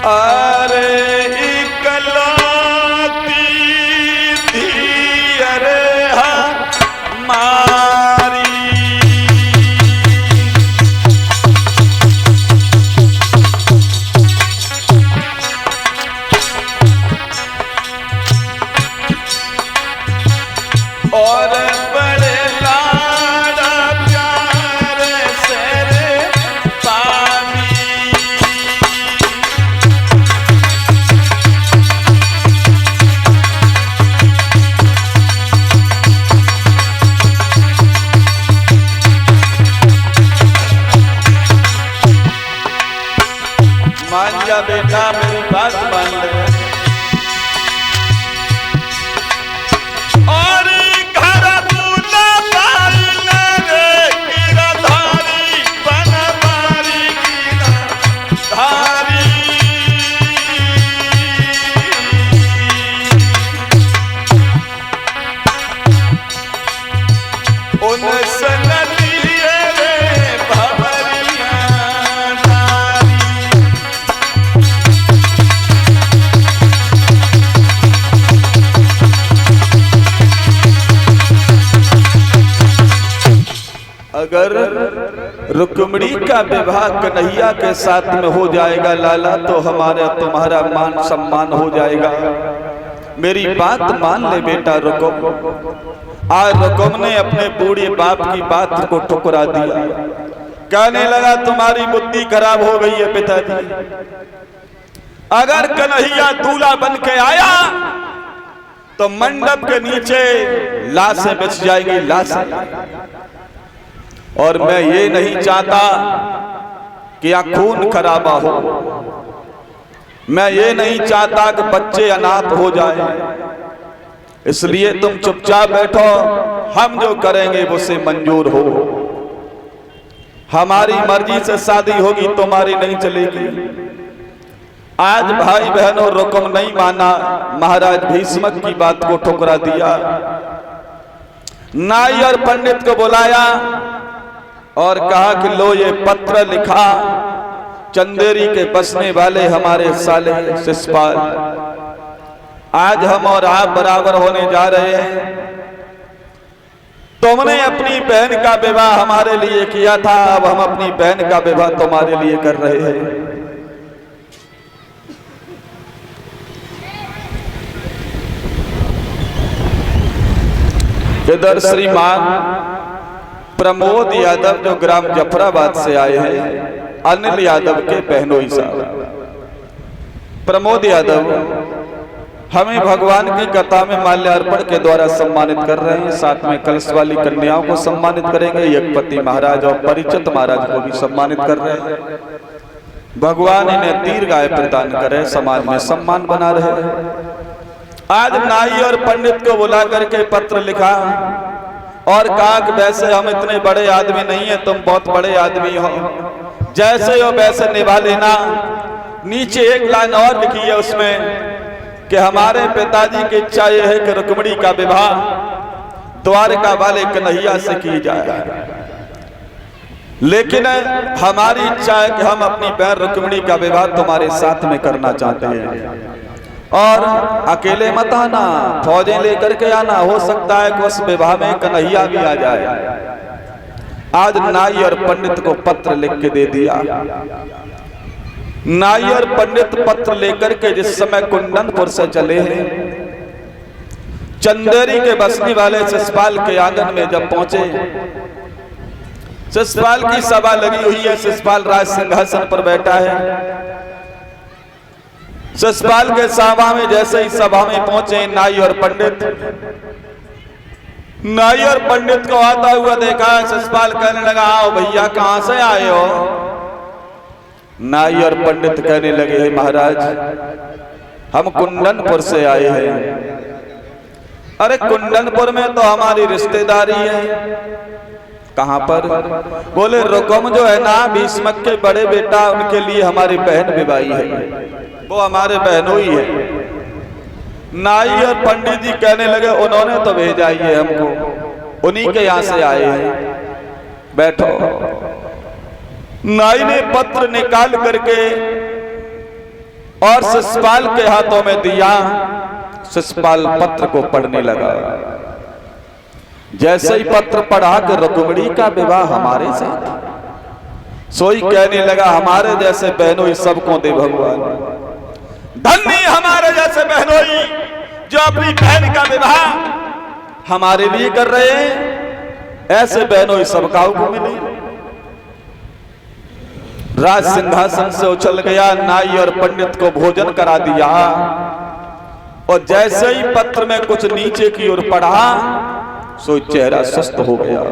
अरे इकलौती थी अरे हमारी, और बड़े लाड़ा प्यार से पानी। मान जा बेटा, मेरी बात मान ले। और घर दूल्हा पालने रे गिरधारी बनवारी गिरधारी, उनसे नदिए रे भंवरिया नारी। अगर रुक्मिणी का विवाह कन्हैया के साथ में हो जाएगा लाला, तो हमारा तुम्हारा मान सम्मान हो जाएगा। मेरी बात मान ले बेटा रुकुम। आज रुकुम ने अपने बूढ़े बाप की बात को ठुकरा दिया। कहने लगा तुम्हारी बुद्धि खराब हो गई है पिताजी। अगर कन्हैया दूल्हा बन के आया तो मंडप के नीचे लाशें बिछ जाएगी, लाशें। और मैं ये नहीं चाहता कि यहाँ खून खराबा हो। मैं ये नहीं चाहता कि बच्चे अनाथ हो जाएं। इसलिए तुम चुपचाप बैठो, हम जो करेंगे वो से मंजूर हो। हमारी मर्जी से शादी होगी, तुम्हारी नहीं चलेगी। आज भाई बहनों रुकुम नहीं माना, महाराज भीष्मक की बात को ठुकरा दिया। नाई और पंडित को बुलाया और कहा कि लो ये पत्र लिखा, चंदेरी के बसने वाले हमारे साले शिषपाल, आज हम और आप बराबर होने जा रहे हैं। तुमने अपनी बहन का विवाह हमारे लिए किया था, अब हम अपनी बहन का विवाह तुम्हारे लिए कर रहे हैं। इधर श्रीमान प्रमोद यादव जो ग्राम जफराबाद से आए हैं, अनिल यादव के बहनोई साहब। प्रमोद यादव हमें भगवान की कथा में माल्यार्पण के द्वारा सम्मानित कर रहे हैं। साथ में कलश वाली कन्याओं को सम्मानित करेंगे। यज्ञपति महाराज और परिचित महाराज को भी सम्मानित कर रहे हैं। भगवान इन्हें दीर्घायु प्रदान करे, समाज में सम्मान बना रहे। आज नाई और पंडित को बुला करके पत्र लिखा और कहा कि वैसे हम इतने बड़े आदमी नहीं है, तुम बहुत बड़े आदमी हो, जैसे हो वैसे निभा लेना। नीचे एक लाइन और लिखी है उसमें कि हमारे पिताजी की इच्छा यह है कि रुक्मिणी का विवाह द्वारका वाले कन्हैया से की जाए, लेकिन हमारी इच्छा है कि हम अपनी बहन रुक्मिणी का विवाह तुम्हारे साथ में करना चाहते हैं। और अकेले मत आना, फौजें लेकर के आना, हो सकता है कि उस विवाह में कन्हैया भी आ जाए। आज नाई और पंडित को पत्र लिख के दे दिया। नाई और पंडित पत्र लेकर के जिस समय कुंदनपुर से चले हैं, चंदेरी के बसने वाले शिषपाल के आंगन में जब पहुंचे, शिषपाल की सभा लगी हुई है। शिषपाल राज सिंहासन पर बैठा है। शिषपाल के सभा में जैसे ही सभा में पहुंचे नाई और पंडित, नाई और पंडित को आता हुआ देखा। शिषपाल कहने लगा आओ भैया, कहां से आए हो? नाई और पंडित कहने लगे हे महाराज, हम कुंदनपुर से आए हैं। अरे कुंदनपुर में तो हमारी रिश्तेदारी है। कहां पर? बोले रुकुम जो है ना, भीष्मक के बड़े बेटा, उनके लिए हमारी बहन विवाही है, वो हमारे बहनोई है। नाई और पंडित जी कहने लगे उन्होंने तो भेजा ही है हमको, उन्हीं के यहां से आए हैं, बैठो। नाई ने पत्र निकाल करके और शिशुपाल के हाथों में दिया। शिशुपाल पत्र को पढ़ने लगा। जैसे ही पत्र पढ़ा कि रुक्मिणी का विवाह हमारे साथ, सोई कहने लगा हमारे जैसे बहनोई सबको दे भगवान। धन्य हमारे जैसे बहनोई जो अपनी बहन का विवाह हमारे लिए कर रहे हैं, ऐसे बहनोई सबका को मिले। राज सिंहासन से उछल गया, नाई और पंडित को भोजन करा दिया। और जैसे ही पत्र में कुछ नीचे की ओर पढ़ा, सो चेहरा सुस्त हो गया।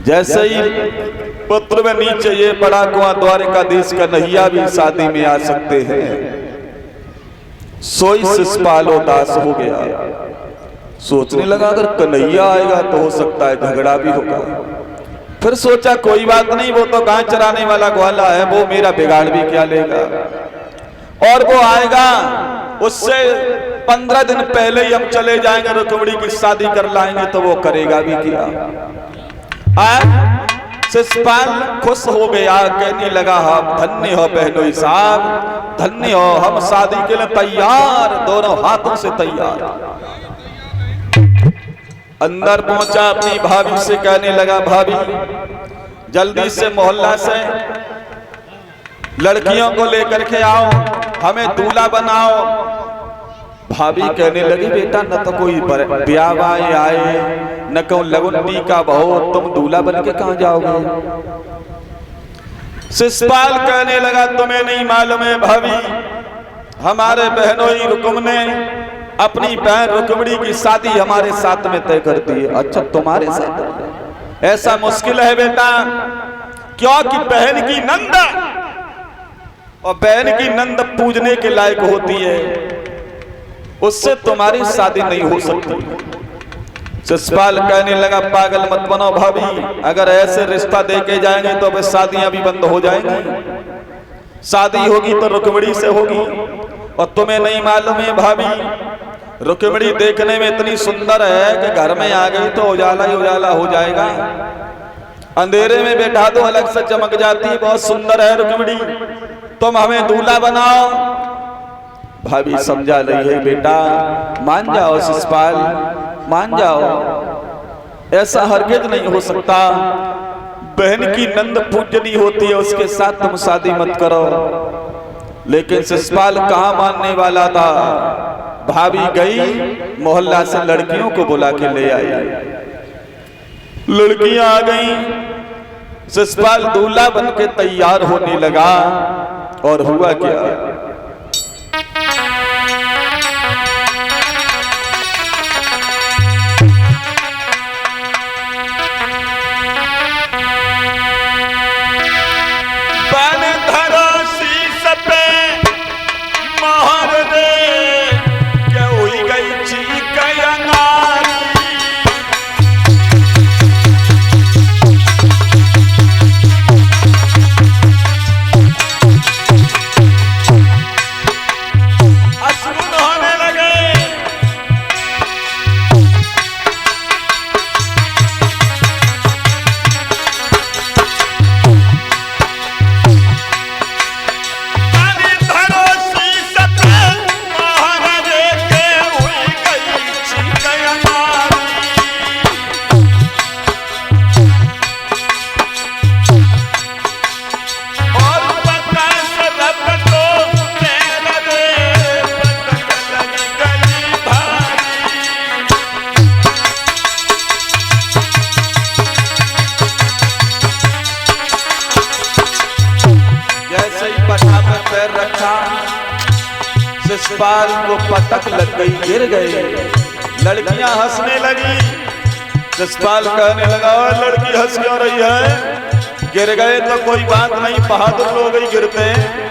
जैसे ही पत्र में नीचे ये पढ़ा कुआं द्वारिकाधीश का कन्हैया भी शादी में आ सकते हैं, सोई शिशुपाल उदास हो गया। सोचने लगा अगर कन्हैया आएगा तो हो सकता है झगड़ा भी होगा। फिर सोचा कोई बात नहीं, वो तो गाय चराने वाला ग्वाला है, वो मेरा बिगाड़ भी क्या लेगा। और वो आएगा, उससे 15 दिन पहले ही हम चले जाएंगे, रुक्मिणी की शादी कर लाएंगे, तो वो करेगा भी क्या। शिशुपाल खुश हो गया, कहने लगा हम धन्य हो बहनोई साहब, धन्य हो, हम शादी के लिए तैयार, दोनों हाथों से तैयार। अंदर पहुंचा, अपनी भाभी से कहने लगा भाभी जल्दी से मोहल्ला से लड़कियों को लेकर के आओ, हमें दूल्हा बनाओ। भाभी कहने लगी बेटा न तो कोई ब्याह आए न कोई लगुन का बहो, तुम दूल्हा बन के कहां जाओगे। शिशुपाल कहने लगा तुम्हें नहीं मालूम है भाभी, हमारे बहनोई रुकुम ने अपनी बहन रुक्मिणी की शादी हमारे साथ में तय कर दी है। अच्छा तुम्हारे साथ? ऐसा मुश्किल है बेटा, क्योंकि बहन की नंद और बहन की नंद पूजने के लायक होती है, उससे तुम्हारी शादी नहीं हो सकती। शिशुपाल कहने लगा पागल मत बनो भाभी, अगर ऐसे रिश्ता देके जाएंगे तो फिर शादियां भी बंद हो जाएंगी। शादी होगी तो रुक्मिणी से होगी। और तुम्हें नहीं मालूम है भाभी, रुक्मिणी देखने में इतनी सुंदर है कि घर में आ गई तो उजाला ही उजाला हो जाएगा। अंधेरे में बैठा दो अलग से चमक जाती, बहुत सुंदर है रुक्मिणी, तुम हमें दूल्हा बनाओ। भाभी समझा रही है बेटा मान जाओ शिशुपाल, मान जाओ, ऐसा हरगिज नहीं हो सकता। बहन की नंद पूजनी होती है, उसके साथ तुम शादी मत करो। लेकिन शिशुपाल कहाँ मानने वाला था। भाभी गई, मोहल्ला से लड़कियों को बुला के ले आई। लड़कियां आ गईं, शिशुपाल दूल्हा बन के तैयार होने लगा। और हुआ क्या, शिशुपाल को पटक लग गई, गिर गए। लड़कियां हंसने लगी। शिशुपाल कहने लगा लड़की हंस क्यों रही है, गिर गए तो कोई बात नहीं, बहादुर लोग ही गिरते हैं।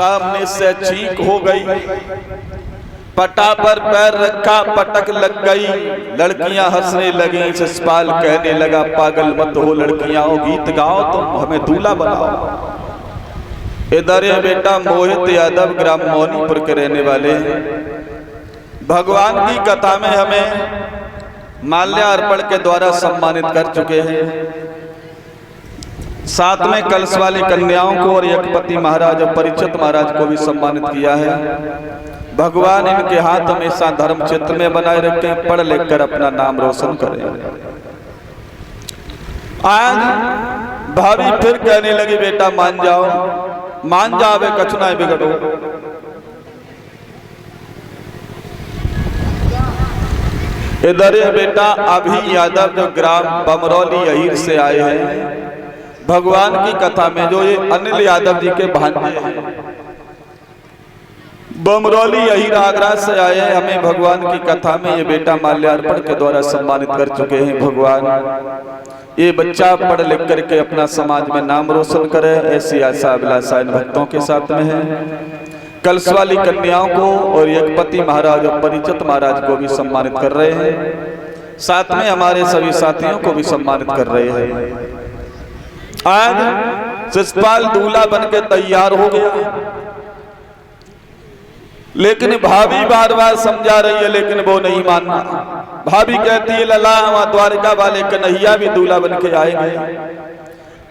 सामने से चीख हो गई, पटा पर पैर रखा, पटक लग गई। लड़कियां हंसने लगी। ससपाल कहने लगा, पागल मत हो लड़कियां, हो गीत गाओ, तुम हमें दूल्हा बनाओ। इधर ये बेटा मोहित यादव ग्राम मौनीपुर के रहने वाले हैं। भगवान की कथा में हमें माल्यार्पण के द्वारा सम्मानित कर चुके हैं। साथ में कलश वाली कन्याओं को और यज्ञपति महाराज और परिचित महाराज को भी सम्मानित किया है। भगवान इनके हाथ हमेशा धर्म क्षेत्र में बनाए रखें, पढ़ लिख कर अपना नाम रोशन करें। आज भाभी फिर कहने लगी, बेटा मान जाओ, मान जावे, कछुना बिगड़ो। इधर ये बेटा अभी यादव जो ग्राम बमरौली यहीर से आए हैं। भगवान की कथा में जो ये अनिल यादव जी के भांजे हैं, बमरौली यहीर आगरा से आए हैं। हमें भगवान की कथा में ये बेटा माल्यार्पण के द्वारा सम्मानित कर चुके हैं। भगवान ये बच्चा पढ़ लिख करके अपना समाज में नाम रोशन करे, ऐसी आशा अभिलाषा इन भक्तों के साथ में है। कलश वाली कन्याओं को और यज्ञपति महाराज और परिचित महाराज को भी सम्मानित कर रहे हैं। साथ में हमारे सभी साथियों को भी सम्मानित कर रहे हैं। आज ससपाल दूल्हा बनके तैयार हो गया, लेकिन भाभी बार बार समझा रही है, लेकिन वो नहीं मानना। भाभी कहती है, लला वहां द्वारका वाले कन्हैया भी दूल्हा बन के आएंगे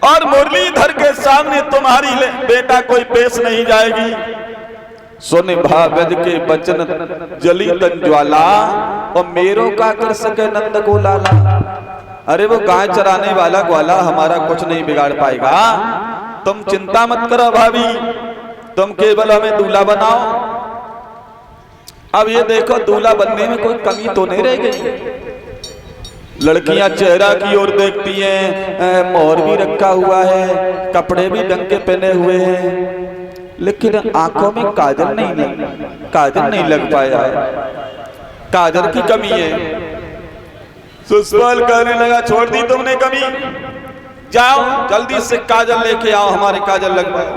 और मुरलीधर के सामने तुम्हारी बेटा कोई पेश नहीं जाएगी। सुन भावज के बचन जली तन ज्वाला, और मेरो का कर सके नंद को लाला। अरे वो गाय चराने वाला ग्वाला हमारा कुछ नहीं बिगाड़ पाएगा, तुम चिंता मत करो भाभी, तुम केवल हमें दूल्हा बनाओ। अब ये देखो, दूल्हा बनने में कोई कमी तो नहीं रह गई। लड़कियां चेहरा की ओर देखती हैं, मोहर भी रखा हुआ है, कपड़े भी ढंग के पहने हुए हैं, लेकिन आंखों में काजल नहीं लग पाया है, काजल की कमी है। ससुराल कहने लगा, छोड़ दी तुमने कमी, जाओ जल्दी से काजल लेके आओ, हमारे काजल लगवाओ।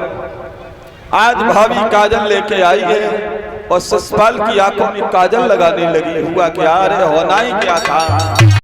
आज भाभी काजल लेके आई है और ससपाल की आंखों में काजल लगाने लगी। हुआ क्या, अरे होना ही क्या था।